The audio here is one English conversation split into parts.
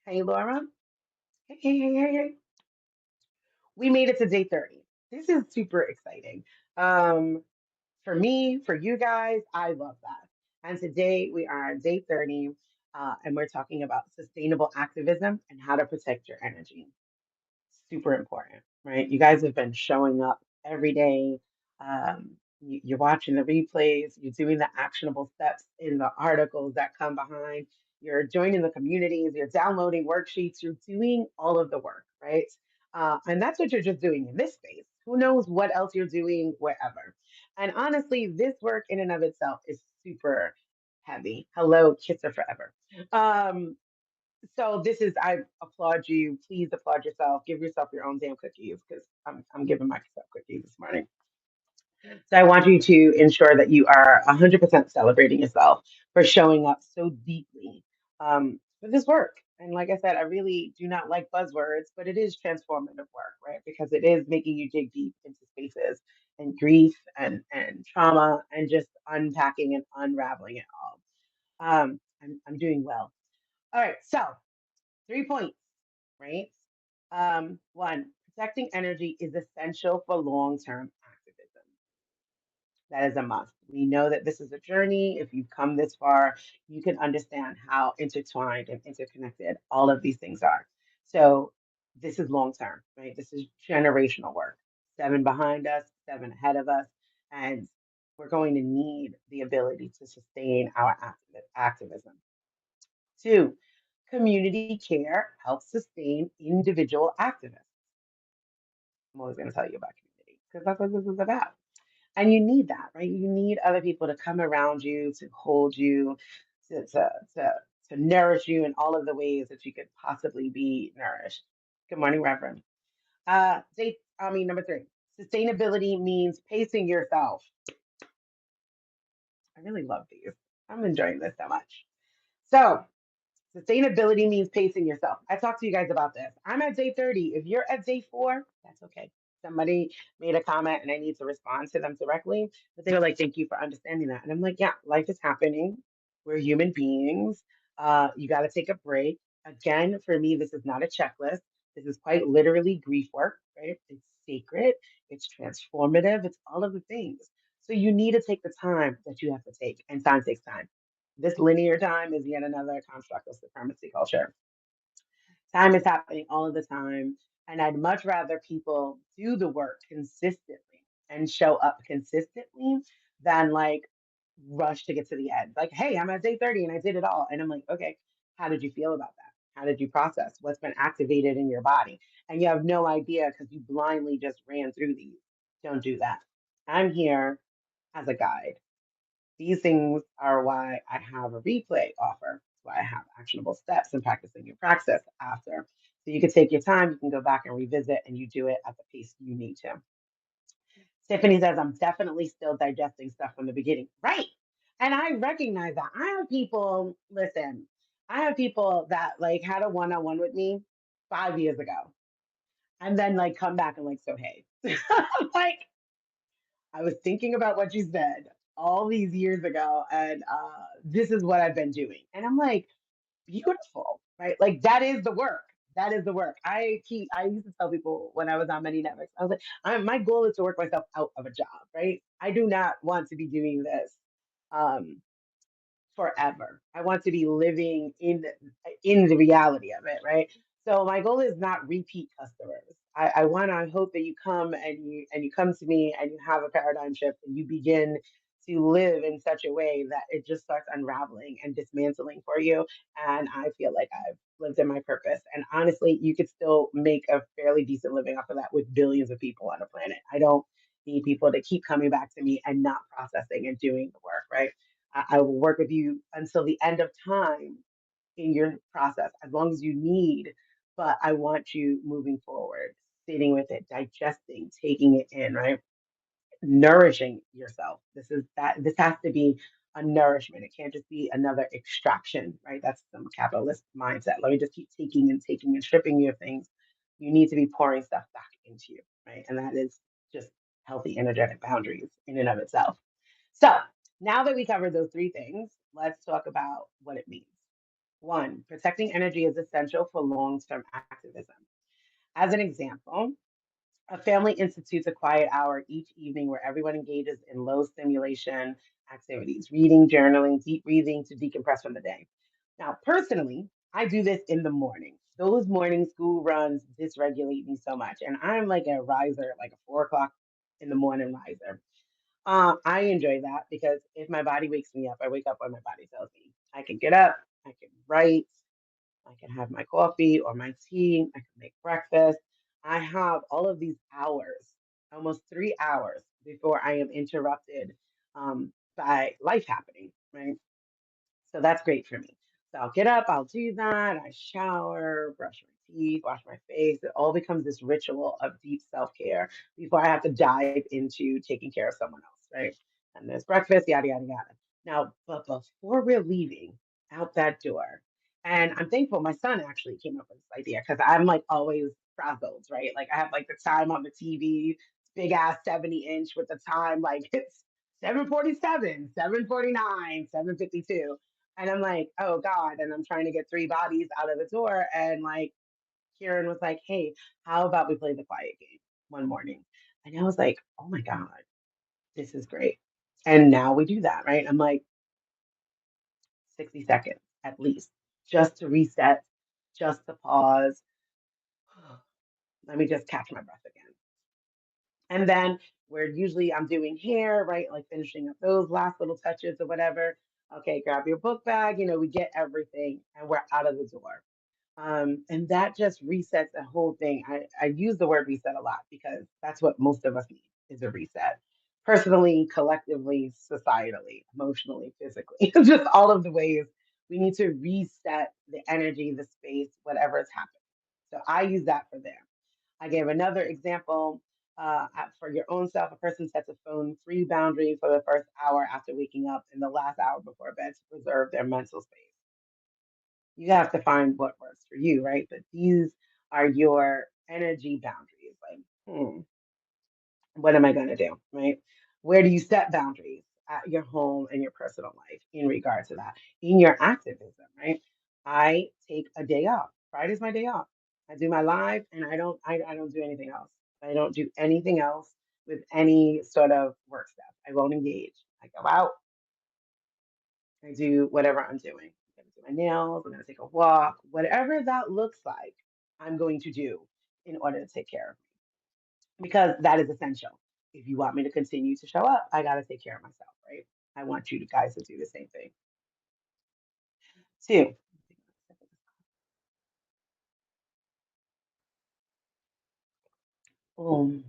Hey, Laura. Hey, hey, hey, hey, hey. We made it to day 30. This is super exciting. Um, for me, for you guys, I love that. And today we are on day 30, and we're talking about sustainable activism and how to protect your energy. Super important, right? You guys have been showing up every day. You're watching the replays, you're doing the actionable steps in the articles that come behind, you're joining the communities, you're downloading worksheets, you're doing all of the work, right? And that's what you're just doing in this space. Who knows what else you're doing wherever. And honestly, this work in and of itself is super heavy. Hello, kids are forever. Um, so this is, I applaud you. Please applaud yourself. Give yourself your own damn cookies because I'm giving myself cookies this morning. So I want you to ensure that you are 100% celebrating yourself for showing up so deeply for this work. And like I said, I really do not like buzzwords, but it is transformative work, right? Because it is making you dig deep into spaces and grief and trauma and just unpacking and unraveling it all. I'm doing well. All right, so 3 points, right? One, protecting energy is essential for long term activism. That is a must. We know that this is a journey. If you've come this far, you can understand how intertwined and interconnected all of these things are. So, this is long term, right? This is generational work. Seven behind us, seven ahead of us. And we're going to need the ability to sustain our activism. Two, community care helps sustain individual activists. I'm always going to tell you about community because that's what this is about. And you need that, right? You need other people to come around you, to hold you, to, to, to, to nourish you in all of the ways that you could possibly be nourished. Good morning, Reverend. Number three, sustainability means pacing yourself. I really love these. I'm enjoying this so much. So, sustainability means pacing yourself. I talked to you guys about this. I'm at day 30. If you're at day 4, that's okay. Somebody made a comment and I need to respond to them directly. But they were like, thank you for understanding that. And I'm like, yeah, life is happening. We're human beings. You got to take a break. Again, for me, this is not a checklist. This is quite literally grief work, right? It's sacred, it's transformative, it's all of the things. So you need to take the time that you have to take, and time takes time. This linear time is yet another construct of supremacy culture. Time is happening all of the time. And I'd much rather people do the work consistently and show up consistently than like rush to get to the end. Like, hey, I'm at day 30 and I did it all. And I'm like, okay, how did you feel about that? How did you process what's been activated in your body? And you have no idea because you blindly just ran through these. Don't do that. I'm here as a guide. These things are why I have a replay offer. Why I have actionable steps and practicing your praxis after. So you can take your time, you can go back and revisit, and you do it at the pace you need to. Tiffany says, I'm definitely still digesting stuff from the beginning. Right. And I recognize that. I have people, listen, I have people that like had a one on one with me 5 years ago and then like come back and like, so hey, like I was thinking about what you said all these years ago, and this is what I've been doing. And I'm like, beautiful, right? Like that is the work. That is the work. I used to tell people when I was on many networks, I was like, my goal is to work myself out of a job, right? I do not want to be doing this um, forever. I want to be living in the reality of it, right? So my goal is not repeat customers. I want to hope that you come and you come to me and you have a paradigm shift and you begin to live in such a way that it just starts unraveling and dismantling for you. And I feel like I've lived in my purpose. And honestly, you could still make a fairly decent living off of that with billions of people on the planet. I don't need people to keep coming back to me and not processing and doing the work, right? I will work with you until the end of time in your process, as long as you need. But I want you moving forward, sitting with it, digesting, taking it in, right? Nourishing yourself. This has to be a nourishment. It can't just be another extraction, right? That's some capitalist mindset. Let me just keep taking and taking and stripping you of things. You need to be pouring stuff back into you, right? And that is just healthy energetic boundaries in and of itself. So now that we covered those three things, let's talk about what it means. One, protecting energy is essential for long term activism. As an example, a family institutes a quiet hour each evening where everyone engages in low stimulation activities, reading, journaling, deep breathing to decompress from the day. Now, personally, I do this in the morning. Those morning school runs dysregulate me so much. And I'm like a riser, like a 4 o'clock in the morning riser. I enjoy that because if my body wakes me up, I wake up when my body tells me. I can get up, I can write, I can have my coffee or my tea. I can make breakfast. I have all of these hours, almost 3 hours before I am interrupted by life happening, right? So that's great for me. So I'll get up, I'll do that. I shower, brush my teeth, wash my face. It all becomes this ritual of deep self care before I have to dive into taking care of someone else, right? And there's breakfast, yada, yada, yada. Now, but before we're leaving out that door, and I'm thankful my son actually came up with this idea because I'm like always frazzled, right? Like I have like the time on the TV, big ass 70-inch with the time, like it's 7:47, 7:49, 7:52. And I'm like, oh God. And I'm trying to get three bodies out of the door. And like Kieran was like, hey, how about we play the quiet game one morning? And I was like, oh my God, this is great. And now we do that, right? I'm like, 60 seconds at least, just to reset, just to pause. Let me just catch my breath again. And then where usually I'm doing hair, right? Like finishing up those last little touches or whatever. Okay, grab your book bag, we get everything and we're out of the door. And that just resets the whole thing. I use the word reset a lot because that's what most of us need is a reset. Personally, collectively, societally, emotionally, physically, just all of the ways we need to reset the energy, the space, whatever is happening. So I use that for them. I gave another example for your own self. A person sets a phone free boundary for the first hour after waking up and the last hour before bed to preserve their mental space. You have to find what works for you, right? But these are your energy boundaries. Like, what am I going to do, right? Where do you set boundaries at your home and your personal life in regard to that? In your activism, right? I take a day off. Friday's my day off. I do my live and I don't do anything else. I don't do anything else with any sort of work stuff. I won't engage. I go out, I do whatever I'm doing. I'm going to do my nails, I'm going to take a walk, whatever that looks like, I'm going to do in order to take care of me because that is essential. If you want me to continue to show up, I got to take care of myself, right? I want you guys to do the same thing. Two, um,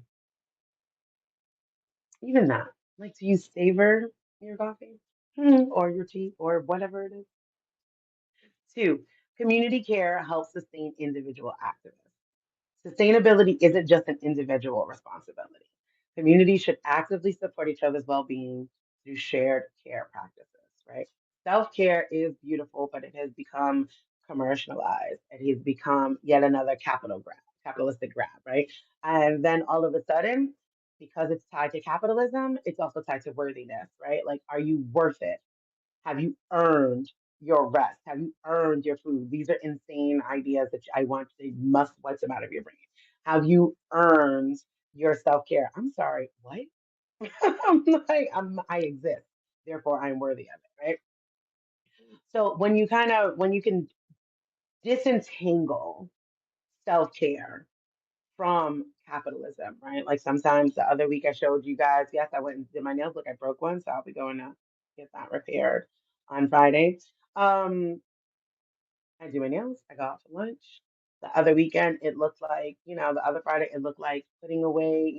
even that, like, do you savor your coffee or your tea or whatever it is? Two, community care helps sustain individual activism. Sustainability isn't just an individual responsibility. Communities should actively support each other's well being through shared care practices, right? Self care is beautiful, but it has become commercialized. It has become yet another capitalistic grab, right? And then all of a sudden, because it's tied to capitalism, it's also tied to worthiness, right? Like, are you worth it? Have you earned your rest? Have you earned your food? These are insane ideas that I want they must wipe them out of your brain. Have you earned your self-care? I'm sorry, what? I'm like, I exist, therefore I'm worthy of it, right? So when you can disentangle self-care from capitalism, right? Like sometimes the other week I showed you guys, yes, I went and did my nails. Look, I broke one, so I'll be going to get that repaired on Friday. Um, I do my nails, I go out for lunch. The other weekend, it looked like, the other Friday, it looked like putting away,